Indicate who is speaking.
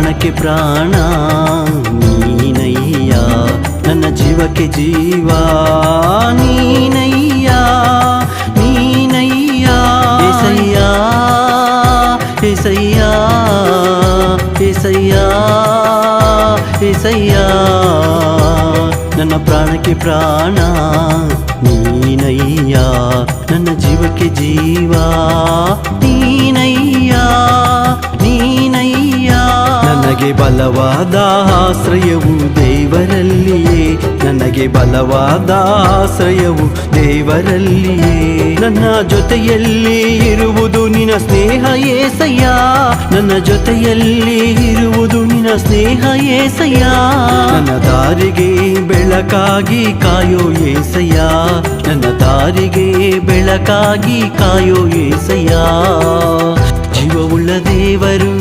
Speaker 1: ಪ್ರಾಣಕ್ಕೆ ಪ್ರಾಣ ನೀನಯ್ಯ, ನನ್ನ ಜೀವಕ್ಕೆ ಜೀವ ನೀನಯ್ಯ ನೀನಯ್ಯ. ಏಸಯ್ಯ ಏಸಯ್ಯ ಏಸಯ್ಯ ಏಸಯ್ಯ, ನನ್ನ ಪ್ರಾಣಕ್ಕೆ ಪ್ರಾಣ ನೀನಯ್ಯ, ನನ್ನ ಜೀವಕ್ಕೆ ಜೀವ ನೀನಯ್ಯ ನೀನಯ್ಯ. ನನಗೆ ಬಲವಾದ ಆಶ್ರಯವು ದೇವರಲ್ಲಿಯೇ, ನನಗೆ ಬಲವಾದ ಆಶ್ರಯವು ದೇವರಲ್ಲಿಯೇ. ನನ್ನ ಜೊತೆಯಲ್ಲಿ ಇರುವುದು ನಿನ್ನ ಸ್ನೇಹ ಏಸಯ್ಯ, ನನ್ನ ಜೊತೆಯಲ್ಲಿ ಇರುವುದು ನಿನ್ನ ಸ್ನೇಹ ಏಸಯ್ಯ. ನನ್ನ ದಾರಿಗೆ ಬೆಳಕಾಗಿ ಕಾಯೋ ಏಸಯ್ಯ, ನನ್ನ ದಾರಿಗೆ ಬೆಳಕಾಗಿ ಕಾಯೋ ಏಸಯ್ಯ. ಜೀವವುಳ್ಳ ದೇವರು